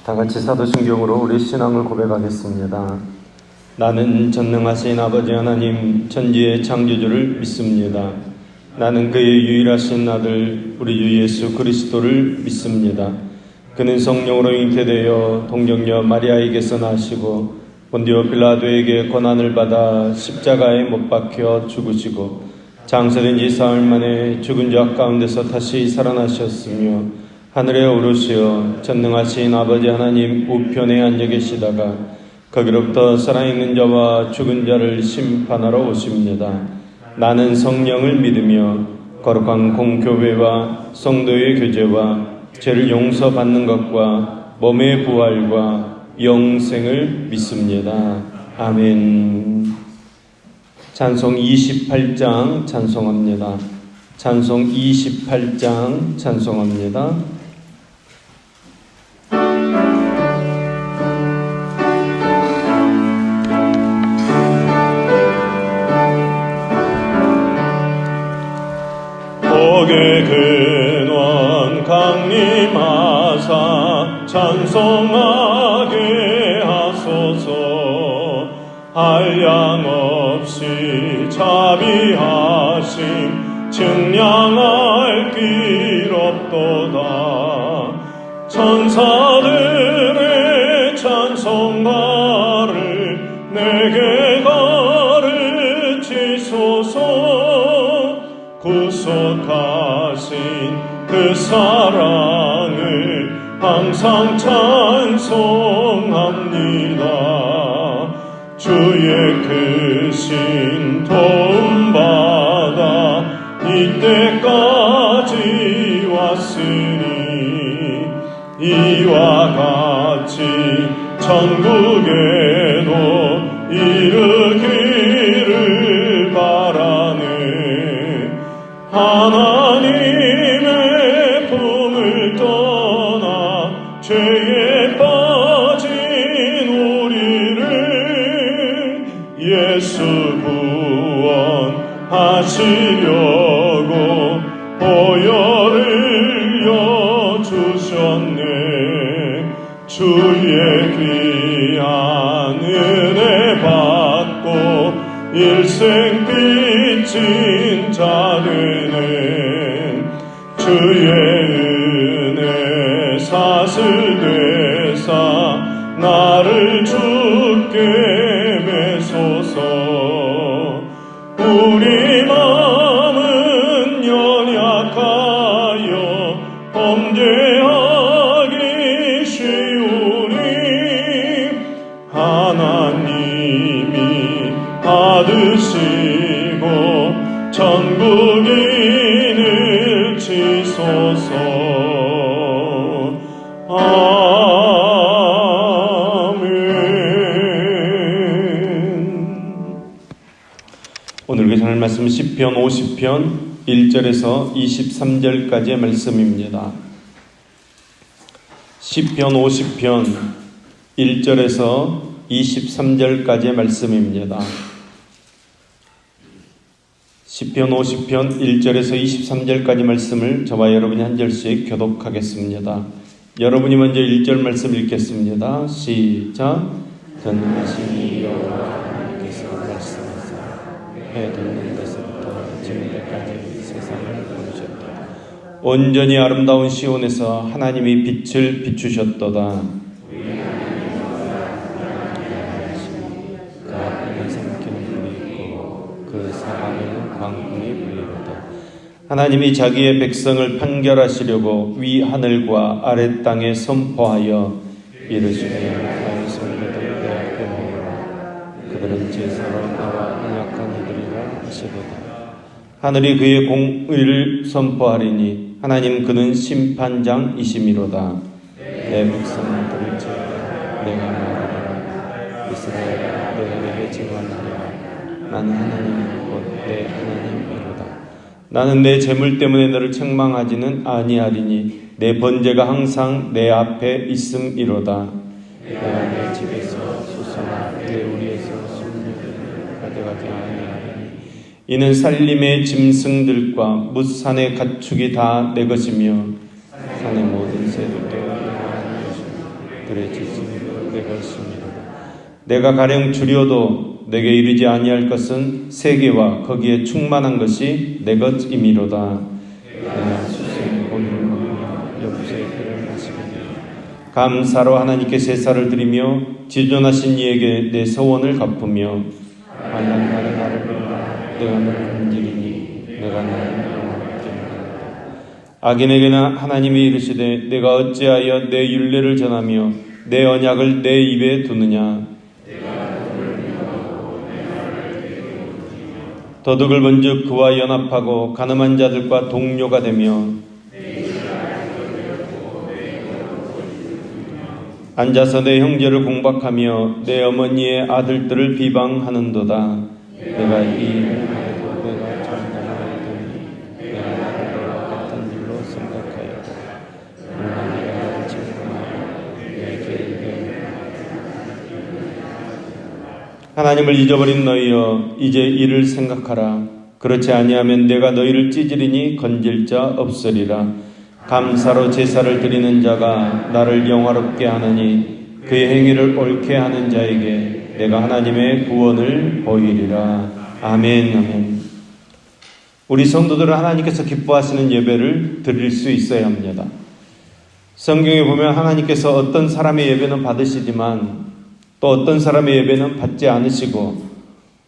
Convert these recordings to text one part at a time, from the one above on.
다 같이 사도신경으로 우리 신앙을 고백하겠습니다. 나는 전능하신 아버지 하나님 천지의 창조주를 믿습니다. 나는 그의 유일하신 아들 우리 주 예수 그리스도를 믿습니다. 그는 성령으로 잉태되어 동정녀 마리아에게서 나시고 본디오 빌라도에게 고난을 받아 십자가에 못 박혀 죽으시고 장사된 지 사흘 만에 죽은 자 가운데서 다시 살아나셨으며 하늘에 오르시어 전능하신 아버지 하나님 우편에 앉아 계시다가 거기로부터 살아있는 자와 죽은 자를 심판하러 오십니다. 나는 성령을 믿으며 거룩한 공교회와 성도의 교제와 죄를 용서받는 것과 몸의 부활과 영생을 믿습니다. 아멘. 찬송 28장 찬송합니다. 찬송 28장 찬송합니다. 복의 근원 강림하사 찬송하게 하소서. 한량없이 자비하심 증량할 길 없도다. 천사들의 찬송가를 내게 가르치소서. 구속하신 그 사랑을 항상 찬송합니다. 주의 크신 도움받아 이때까지 왔으니 이와 같이 천국에도 이르기를 바라네. 하나님의 품을 떠나 죄에 빠진 우리를 예수 구원하시려고 보혈을 여주셨네. 주의 귀한 은혜 받고 일생 빚진 자들은 주의 은혜 사슬 되사 나를 주께 매소서. 우리 마음은 연약하여 범죄하기 쉬우니 하나님이 받으시고 천국인을 치소서. 오늘 계시할 말씀 시편 50편 1절에서 23절까지의 말씀입니다. 시편 50편 1절에서 23절까지의 말씀입니다. 시편 50편 1절에서 23절까지 말씀을 저와 여러분이 한 절씩 교독하겠습니다. 여러분이 먼저 1절 말씀 읽겠습니다. 시작. 전능하신 여호와 하나님께서 말씀하사 해 돋는 데서부터 지는 데까지 세상을 부르셨다. 온전히 아름다운 시온에서 하나님이 빛을 비추셨도다. 그 앞에는 삼키는 불이 있고 그 사방에는 광풍이 불리로다. 하나님이 자기의 백성을 판결하시려고 위 하늘과 아래 땅에 선포하여 이르시되 나의 성도들 내 앞에 모이라. 그들은 제사로 나와 언약한 이들이라 하시도다. 하늘이 그의 공의를 선포하리니 하나님 그는 심판장이심이로다. 내 백성들을 제하여 내가 말하리라. 이스라엘아 내가 내게 증언하리라. 나는 하나님 곧 내 하나님이로다. 나는 내 재물 때문에 너를 책망하지는 아니하리니 내 번제가 항상 내 앞에 있음이로다. 내가 내 집에서 소소나 내 우리에서 순류를 가져가지 아니하리니 이는 살림의 짐승들과 뭇산의 가축이 다 내 것이며 산의 모든 새들도 여호와의 것이며 들의 지심으로 내가 있음이로다. 내가 가령 줄여도 내게 이르지 아니할 것은 세계와 거기에 충만한 것이 내 것임이로다. 내가 수생의 본을 먹으며 여부의 피를 마시겠노라. 감사로 하나님께 제사를 드리며 지존하신 이에게 내 소원을 갚으며 만약 나를 본다 내가 너를 건지리니 내가 나를 영원하게 하리라. 악인에게는 하나님이 이르시되 내가 어찌하여 내 율례를 전하며 내 언약을 내 입에 두느냐. 도둑을 본즉 그와 연합하고 가늠한 자들과 동료가 되며 앉아서 내 형제를 공박하며 내 어머니의 아들들을 비방하는도다. 내가 이 일을 하여도 내가 정당하였더니 내가 나를 너와 같은 일로 생각하였다. 그러나 내가 나를 책망하여 내게 하나님을 잊어버린 너희여 이제 이를 생각하라. 그렇지 아니하면 내가 너희를 찢으리니 건질 자 없으리라. 감사로 제사를 드리는 자가 나를 영화롭게 하느니 그의 행위를 옳게 하는 자에게 내가 하나님의 구원을 보이리라. 아멘. 아멘. 우리 성도들은 하나님께서 기뻐하시는 예배를 드릴 수 있어야 합니다. 성경에 보면 하나님께서 어떤 사람의 예배는 받으시지만 또 어떤 사람의 예배는 받지 않으시고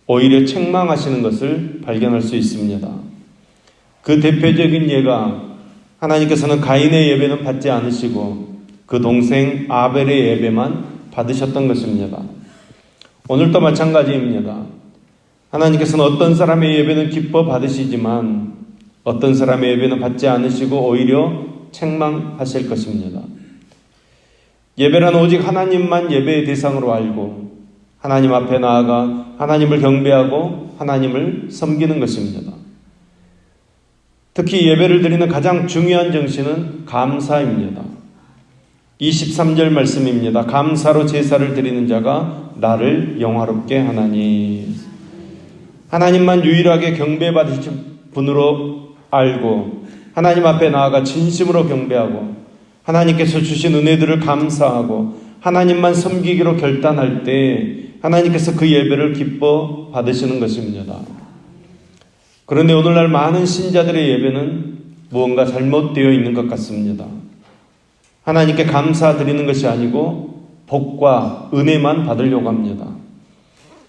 오히려 책망하시는 것을 발견할 수 있습니다. 그 대표적인 예가 하나님께서는 가인의 예배는 받지 않으시고 그 동생 아벨의 예배만 받으셨던 것입니다. 오늘도 마찬가지입니다. 하나님께서는 어떤 사람의 예배는 기뻐 받으시지만 어떤 사람의 예배는 받지 않으시고 오히려 책망하실 것입니다. 예배란 오직 하나님만 예배의 대상으로 알고 하나님 앞에 나아가 하나님을 경배하고 하나님을 섬기는 것입니다. 특히 예배를 드리는 가장 중요한 정신은 감사입니다. 23절 말씀입니다. 감사로 제사를 드리는 자가 나를 영화롭게 하나니. 하나님만 유일하게 경배받으신 분으로 알고 하나님 앞에 나아가 진심으로 경배하고 하나님께서 주신 은혜들을 감사하고 하나님만 섬기기로 결단할 때 하나님께서 그 예배를 기뻐 받으시는 것입니다. 그런데 오늘날 많은 신자들의 예배는 무언가 잘못되어 있는 것 같습니다. 하나님께 감사드리는 것이 아니고 복과 은혜만 받으려고 합니다.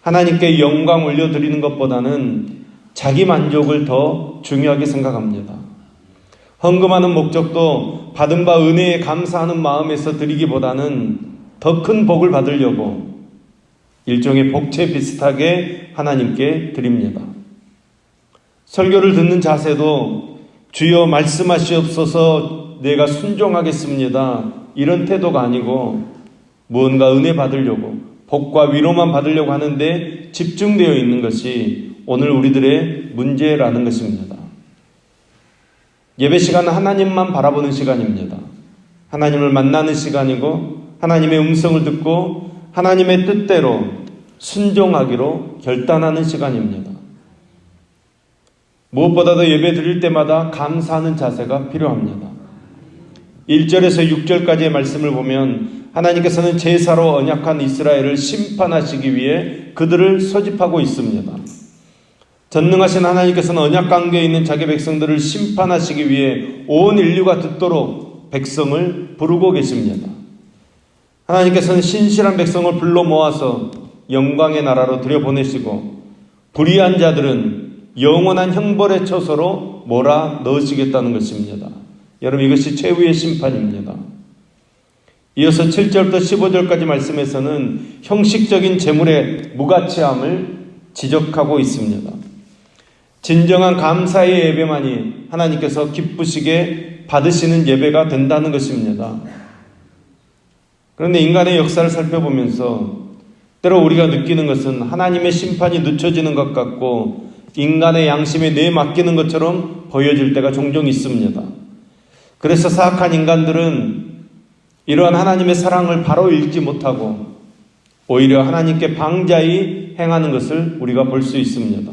하나님께 영광 올려드리는 것보다는 자기 만족을 더 중요하게 생각합니다. 헌금하는 목적도 받은 바 은혜에 감사하는 마음에서 드리기보다는 더 큰 복을 받으려고 일종의 복채 비슷하게 하나님께 드립니다. 설교를 듣는 자세도 주여 말씀하시옵소서 내가 순종하겠습니다. 이런 태도가 아니고 무언가 은혜 받으려고 복과 위로만 받으려고 하는데 집중되어 있는 것이 오늘 우리들의 문제라는 것입니다. 예배 시간은 하나님만 바라보는 시간입니다. 하나님을 만나는 시간이고 하나님의 음성을 듣고 하나님의 뜻대로 순종하기로 결단하는 시간입니다. 무엇보다도 예배 드릴 때마다 감사하는 자세가 필요합니다. 1절에서 6절까지의 말씀을 보면 하나님께서는 제사로 언약한 이스라엘을 심판하시기 위해 그들을 소집하고 있습니다. 전능하신 하나님께서는 언약 관계에 있는 자기 백성들을 심판하시기 위해 온 인류가 듣도록 백성을 부르고 계십니다. 하나님께서는 신실한 백성을 불러 모아서 영광의 나라로 들여보내시고 불의한 자들은 영원한 형벌의 처소로 몰아 넣으시겠다는 것입니다. 여러분 이것이 최후의 심판입니다. 이어서 7절부터 15절까지 말씀에서는 형식적인 재물의 무가치함을 지적하고 있습니다. 진정한 감사의 예배만이 하나님께서 기쁘시게 받으시는 예배가 된다는 것입니다. 그런데 인간의 역사를 살펴보면서 때로 우리가 느끼는 것은 하나님의 심판이 늦춰지는 것 같고 인간의 양심에 내맡기는 것처럼 보여질 때가 종종 있습니다. 그래서 사악한 인간들은 이러한 하나님의 사랑을 바로 읽지 못하고 오히려 하나님께 방자히 행하는 것을 우리가 볼 수 있습니다.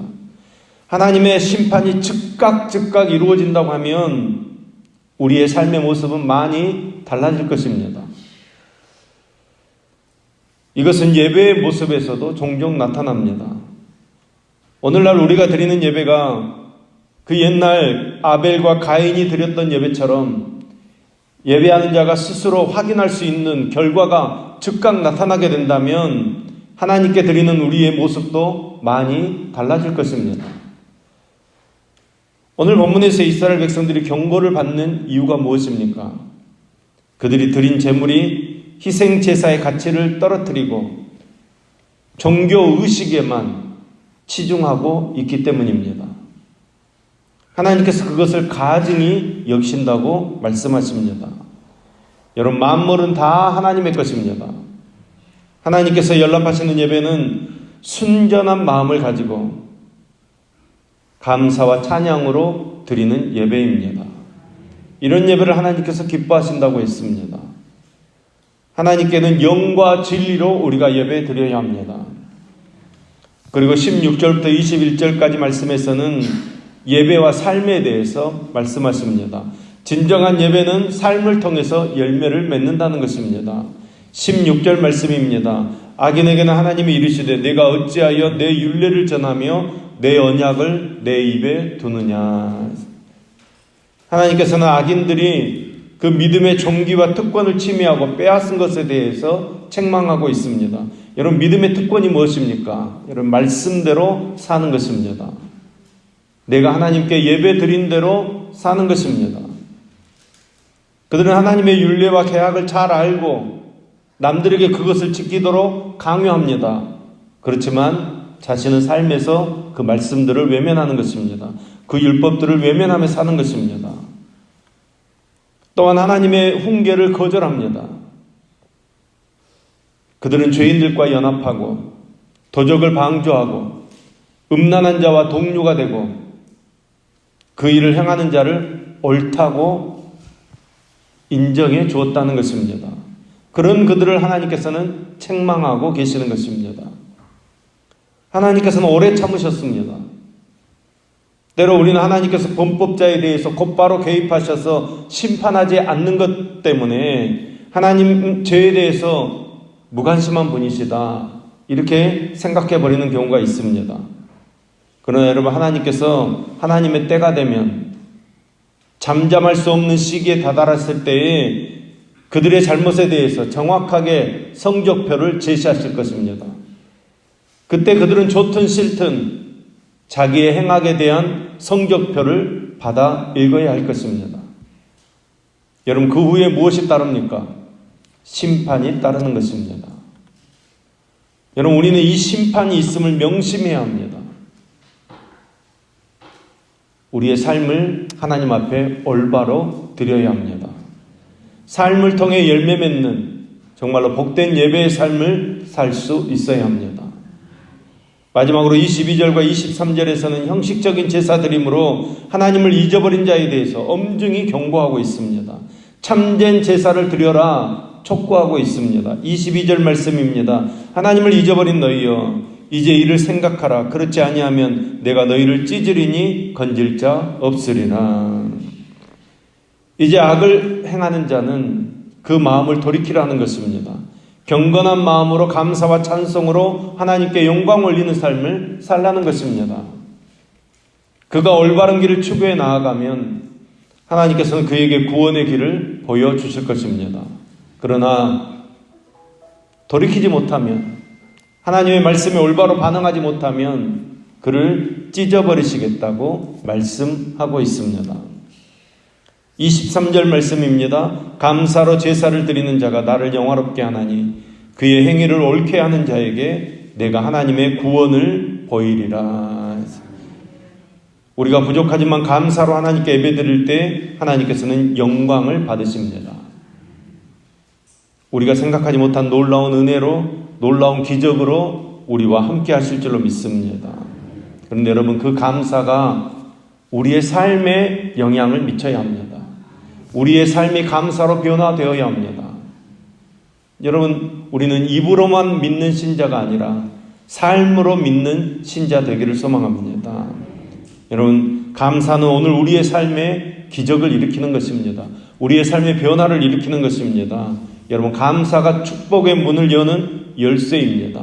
하나님의 심판이 즉각 이루어진다고 하면 우리의 삶의 모습은 많이 달라질 것입니다. 이것은 예배의 모습에서도 종종 나타납니다. 오늘날 우리가 드리는 예배가 그 옛날 아벨과 가인이 드렸던 예배처럼 예배하는 자가 스스로 확인할 수 있는 결과가 즉각 나타나게 된다면 하나님께 드리는 우리의 모습도 많이 달라질 것입니다. 오늘 본문에서 이스라엘 백성들이 경고를 받는 이유가 무엇입니까? 그들이 드린 제물이 희생 제사의 가치를 떨어뜨리고 종교 의식에만 치중하고 있기 때문입니다. 하나님께서 그것을 가증히 여기신다고 말씀하십니다. 여러분, 만물은 다 하나님의 것입니다. 하나님께서 연락하시는 예배는 순전한 마음을 가지고 감사와 찬양으로 드리는 예배입니다. 이런 예배를 하나님께서 기뻐하신다고 했습니다. 하나님께는 영과 진리로 우리가 예배 드려야 합니다. 그리고 16절부터 21절까지 말씀에서는 예배와 삶에 대해서 말씀하십니다. 진정한 예배는 삶을 통해서 열매를 맺는다는 것입니다. 16절 말씀입니다. 악인에게는 하나님이 이르시되 내가 어찌하여 내 율례를 전하며 내 언약을 내 입에 두느냐. 하나님께서는 악인들이 그 믿음의 종기와 특권을 침해하고 빼앗은 것에 대해서 책망하고 있습니다. 여러분, 믿음의 특권이 무엇입니까? 여러분, 말씀대로 사는 것입니다. 내가 하나님께 예배 드린 대로 사는 것입니다. 그들은 하나님의 율례와 계약을 잘 알고 남들에게 그것을 지키도록 강요합니다. 그렇지만 자신의 삶에서 그 말씀들을 외면하는 것입니다. 그 율법들을 외면하며 사는 것입니다. 또한 하나님의 훈계를 거절합니다. 그들은 죄인들과 연합하고 도적을 방조하고 음란한 자와 동료가 되고 그 일을 행하는 자를 옳다고 인정해 주었다는 것입니다. 그런 그들을 하나님께서는 책망하고 계시는 것입니다. 하나님께서는 오래 참으셨습니다. 때로 우리는 하나님께서 범법자에 대해서 곧바로 개입하셔서 심판하지 않는 것 때문에 하나님 죄에 대해서 무관심한 분이시다, 이렇게 생각해 버리는 경우가 있습니다. 그러나 여러분, 하나님께서 하나님의 때가 되면 잠잠할 수 없는 시기에 다다랐을 때에 그들의 잘못에 대해서 정확하게 성적표를 제시하실 것입니다. 그때 그들은 좋든 싫든 자기의 행악에 대한 성적표를 받아 읽어야 할 것입니다. 여러분, 그 후에 무엇이 따릅니까? 심판이 따르는 것입니다. 여러분, 우리는 이 심판이 있음을 명심해야 합니다. 우리의 삶을 하나님 앞에 올바로 드려야 합니다. 삶을 통해 열매 맺는 정말로 복된 예배의 삶을 살 수 있어야 합니다. 마지막으로 22절과 23절에서는 형식적인 제사드림으로 하나님을 잊어버린 자에 대해서 엄중히 경고하고 있습니다. 참된 제사를 드려라 촉구하고 있습니다. 22절 말씀입니다. 하나님을 잊어버린 너희여, 이제 이를 생각하라. 그렇지 아니하면 내가 너희를 찢으리니 건질 자 없으리라. 이제 악을 행하는 자는 그 마음을 돌이키라는 것입니다. 경건한 마음으로 감사와 찬송으로 하나님께 영광 올리는 삶을 살라는 것입니다. 그가 올바른 길을 추구해 나아가면 하나님께서는 그에게 구원의 길을 보여주실 것입니다. 그러나 돌이키지 못하면, 하나님의 말씀에 올바로 반응하지 못하면 그를 찢어버리시겠다고 말씀하고 있습니다. 23절 말씀입니다. 감사로 제사를 드리는 자가 나를 영화롭게 하나니 그의 행위를 옳게 하는 자에게 내가 하나님의 구원을 보이리라. 우리가 부족하지만 감사로 하나님께 예배드릴 때 하나님께서는 영광을 받으십니다. 우리가 생각하지 못한 놀라운 은혜로, 놀라운 기적으로 우리와 함께 하실 줄로 믿습니다. 그런데 여러분, 그 감사가 우리의 삶에 영향을 미쳐야 합니다. 우리의 삶이 감사로 변화되어야 합니다. 여러분, 우리는 입으로만 믿는 신자가 아니라 삶으로 믿는 신자 되기를 소망합니다. 여러분, 감사는 오늘 우리의 삶에 기적을 일으키는 것입니다. 우리의 삶의 변화를 일으키는 것입니다. 여러분, 감사가 축복의 문을 여는 열쇠입니다.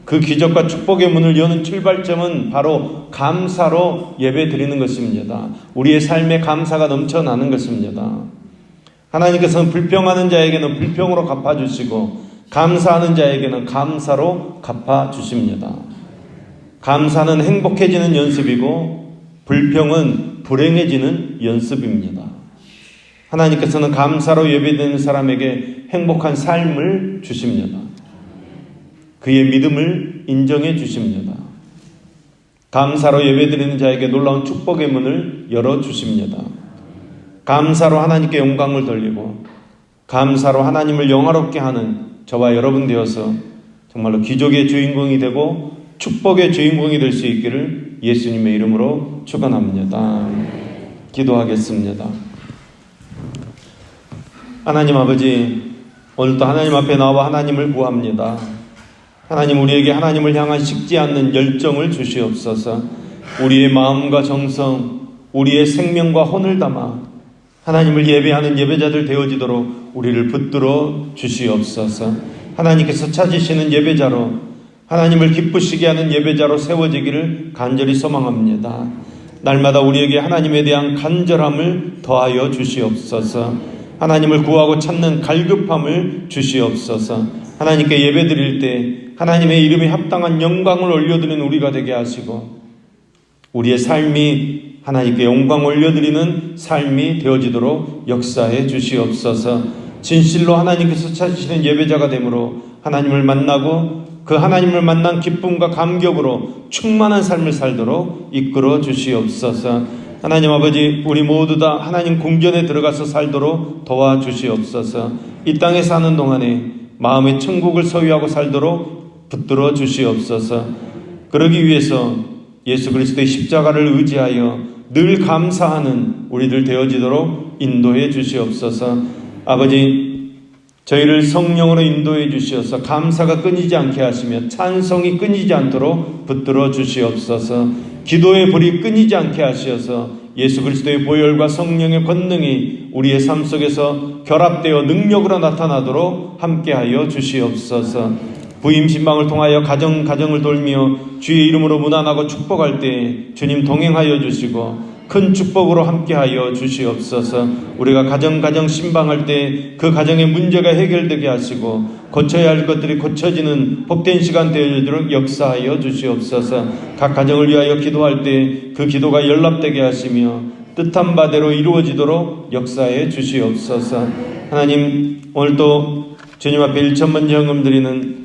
그 기적과 축복의 문을 여는 출발점은 바로 감사로 예배 드리는 것입니다. 우리의 삶에 감사가 넘쳐나는 것입니다. 하나님께서는 불평하는 자에게는 불평으로 갚아주시고 감사하는 자에게는 감사로 갚아주십니다. 감사는 행복해지는 연습이고 불평은 불행해지는 연습입니다. 하나님께서는 감사로 예배드리는 사람에게 행복한 삶을 주십니다. 그의 믿음을 인정해 주십니다. 감사로 예배드리는 자에게 놀라운 축복의 문을 열어주십니다. 감사로 하나님께 영광을 돌리고 감사로 하나님을 영화롭게 하는 저와 여러분 되어서 정말로 기적의 주인공이 되고 축복의 주인공이 될 수 있기를 예수님의 이름으로 축원합니다. 기도하겠습니다. 하나님 아버지, 오늘도 하나님 앞에 나와 하나님을 구합니다. 하나님, 우리에게 하나님을 향한 식지 않는 열정을 주시옵소서. 우리의 마음과 정성, 우리의 생명과 혼을 담아 하나님을 예배하는 예배자들 되어지도록 우리를 붙들어 주시옵소서. 하나님께서 찾으시는 예배자로, 하나님을 기쁘시게 하는 예배자로 세워지기를 간절히 소망합니다. 날마다 우리에게 하나님에 대한 간절함을 더하여 주시옵소서. 하나님을 구하고 찾는 갈급함을 주시옵소서. 하나님께 예배드릴 때 하나님의 이름에 합당한 영광을 올려드리는 우리가 되게 하시고 우리의 삶이 하나님께 영광 올려드리는 삶이 되어지도록 역사해 주시옵소서. 진실로 하나님께서 찾으시는 예배자가 되므로 하나님을 만나고 그 하나님을 만난 기쁨과 감격으로 충만한 삶을 살도록 이끌어 주시옵소서. 하나님 아버지, 우리 모두 다 하나님 궁전에 들어가서 살도록 도와주시옵소서. 이 땅에 사는 동안에 마음의 천국을 소유하고 살도록 붙들어 주시옵소서. 그러기 위해서 예수 그리스도의 십자가를 의지하여 늘 감사하는 우리들 되어지도록 인도해 주시옵소서. 아버지, 저희를 성령으로 인도해 주시어서 감사가 끊이지 않게 하시며 찬송이 끊이지 않도록 붙들어 주시옵소서. 기도의 불이 끊이지 않게 하시어서 예수 그리스도의 보혈과 성령의 권능이 우리의 삶 속에서 결합되어 능력으로 나타나도록 함께하여 주시옵소서. 부임 신방을 통하여 가정을 돌며 주의 이름으로 문안하고 축복할 때 주님 동행하여 주시고 큰 축복으로 함께하여 주시옵소서. 우리가 가정 신방할 때 그 가정의 문제가 해결되게 하시고 고쳐야 할 것들이 고쳐지는 복된 시간 되어지도록 역사하여 주시옵소서. 각 가정을 위하여 기도할 때 그 기도가 연락되게 하시며 뜻한 바대로 이루어지도록 역사해 주시옵소서. 하나님, 오늘도 주님 앞에 1천만 현금 드리는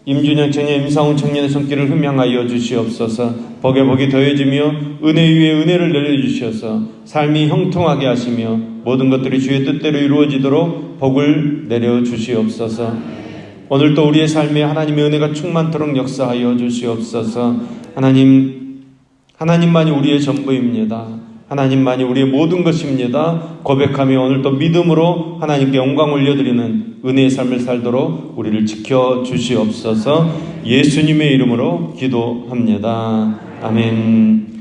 임준영 청년, 임상훈 청년의 손길을 흠양하여 주시옵소서. 복에 복이 더해지며 은혜 위에 은혜를 내려주셔서 삶이 형통하게 하시며 모든 것들이 주의 뜻대로 이루어지도록 복을 내려주시옵소서. 오늘도 우리의 삶에 하나님의 은혜가 충만토록 역사하여 주시옵소서. 하나님만이 우리의 전부입니다. 하나님만이 우리의 모든 것입니다. 고백하며 오늘도 믿음으로 하나님께 영광 올려드리는 은혜의 삶을 살도록 우리를 지켜주시옵소서. 예수님의 이름으로 기도합니다. 아멘.